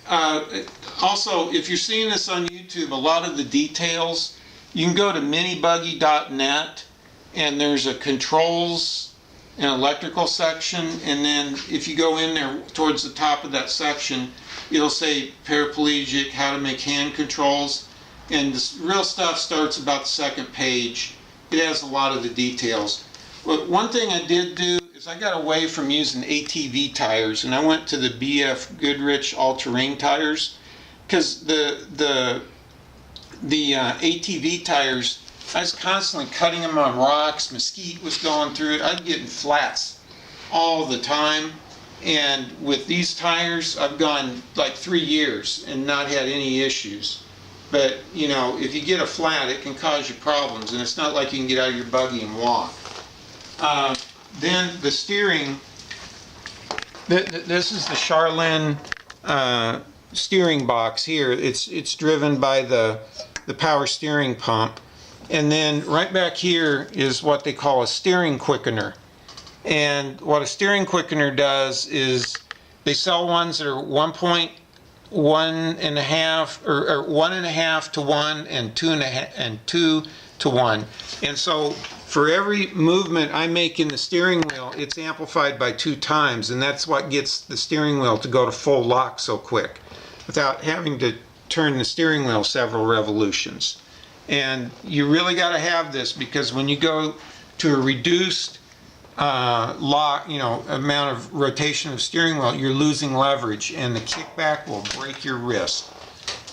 Also, if you're seeing this on YouTube, a lot of the details, you can go to minibuggy.net, and there's a controls and electrical section, and then if you go in there towards the top of that section, it'll say paraplegic, how to make hand controls, and this real stuff starts about the second page. It has a lot of the details. But one thing I did do is I got away from using ATV tires, and I went to the BF Goodrich all-terrain tires, because the ATV tires, I was constantly cutting them on rocks, mesquite was going through it, I'd get in flats all the time. And with these tires, I've gone like 3 years and not had any issues. But, you know, if you get a flat, it can cause you problems, and it's not like you can get out of your buggy and walk. Then the steering, this is the Charlene steering box here. It's driven by the power steering pump. And then right back here is what they call a steering quickener. And what a steering quickener does is they sell ones that are 1.1 and a half or 1.5 to 1 and 2 to 1. And so for every movement I make in the steering wheel, it's amplified by 2 times, and that's what gets the steering wheel to go to full lock so quick without having to turn the steering wheel several revolutions. And you really got to have this, because when you go to a reduced lock, you know, amount of rotation of steering wheel, you're losing leverage, and the kickback will break your wrist.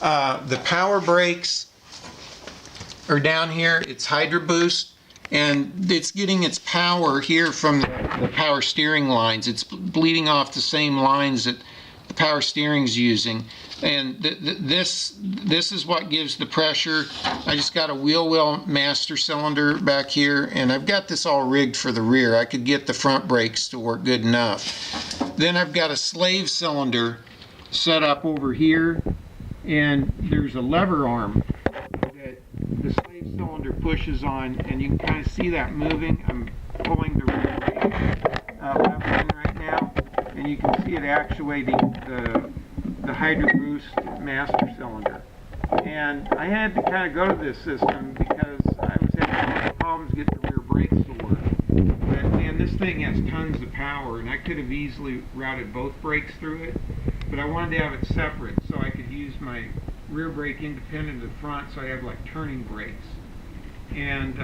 The power brakes are down here. It's Hydro Boost, and it's getting its power here from the power steering lines. It's bleeding off the same lines that the power steering's using. And this is what gives the pressure. I just got a wheel well master cylinder back here, and I've got this all rigged for the rear. I could get the front brakes to work good enough. Then I've got a slave cylinder set up over here, and there's a lever arm that the slave cylinder pushes on, and you can kind of see that moving. I'm pulling the rear brake lever in right now, and you can see it actuating the Hydro Boost master cylinder. And I had to kind of go to this system because I was having problems getting the rear brakes to work. But man, this thing has tons of power, and I could have easily routed both brakes through it, but I wanted to have it separate so I could use my rear brake independent of the front, so I have like turning brakes. And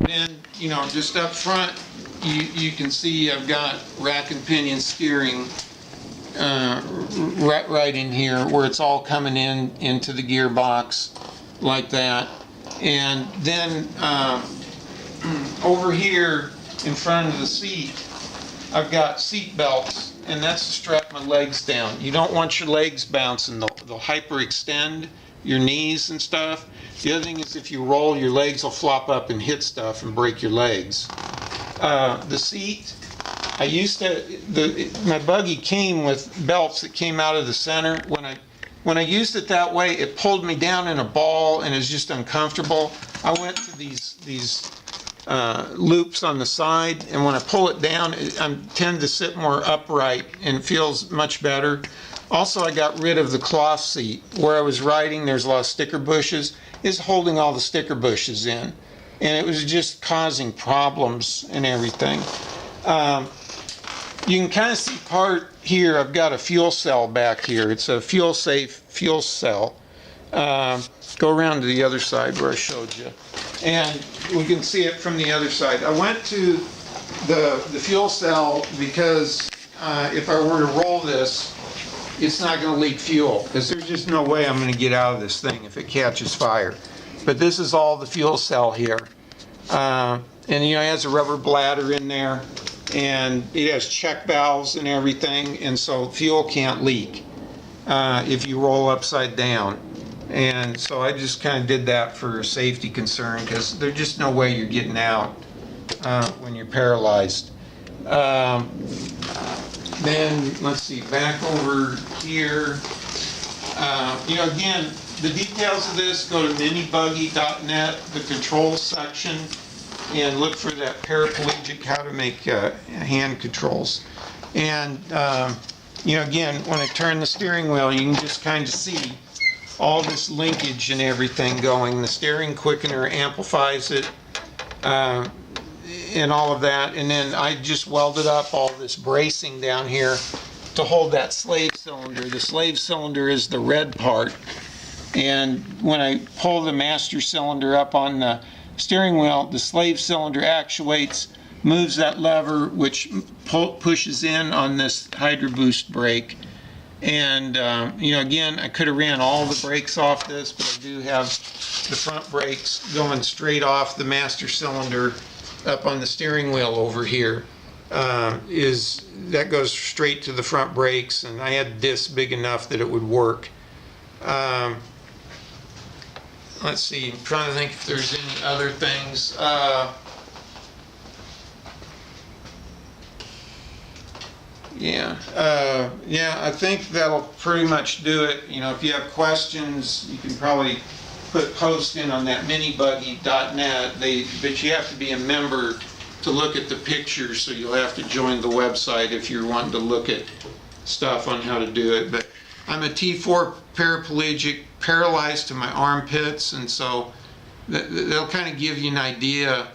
then, you know, just up front, you can see I've got rack and pinion steering right in here, where it's all coming into the gearbox like that. And then over here in front of the seat, I've got seat belts, and that's to strap my legs down. You don't want your legs bouncing. They'll hyperextend your knees and stuff. The other thing is, if you roll, your legs will flop up and hit stuff and break your legs. The seat, I used to, my buggy came with belts that came out of the center. When I used it that way, it pulled me down in a ball, and it's just uncomfortable. I went to these loops on the side, and when I pull it down, I tend to sit more upright, and it feels much better. Also, I got rid of the cloth seat. Where I was riding, there's a lot of sticker bushes. It's holding all the sticker bushes in, and it was just causing problems and everything. You can kind of see part here. I've got a fuel cell back here. It's a fuel safe fuel cell. Go around to the other side where I showed you, and we can see it from the other side. I went to the fuel cell because if I were to roll this, it's not going to leak fuel, because there's just no way I'm going to get out of this thing if it catches fire. But this is all the fuel cell here, and you know, it has a rubber bladder in there, and it has check valves and everything, and so fuel can't leak if you roll upside down. And so I just kind of did that for a safety concern, because there's just no way you're getting out when you're paralyzed. Then let's see, back over here. You know, again, the details of this, go to minibuggy.net, the controls section, and look for that paraplegic, how to make hand controls. And you know, again, when I turn the steering wheel, you can just kind of see all this linkage and everything going. The steering quickener amplifies it, and all of that. And then I just welded up all this bracing down here to hold that slave cylinder. The slave cylinder is the red part. And when I pull the master cylinder up on the steering wheel, the slave cylinder actuates, moves that lever, which pushes in on this Hydro Boost brake. And you know, again, I could have ran all the brakes off this, but I do have the front brakes going straight off the master cylinder up on the steering wheel over here. That goes straight to the front brakes, and I had discs big enough that it would work. Let's see, I'm trying to think if there's any other things. Yeah, I think that'll pretty much do it. You know, if you have questions, you can probably put post in on that minibuggy.net. But you have to be a member to look at the pictures, so you'll have to join the website if you're wanting to look at stuff on how to do it. But I'm a T4 paraplegic, paralyzed to my armpits, and so that'll kind of give you an idea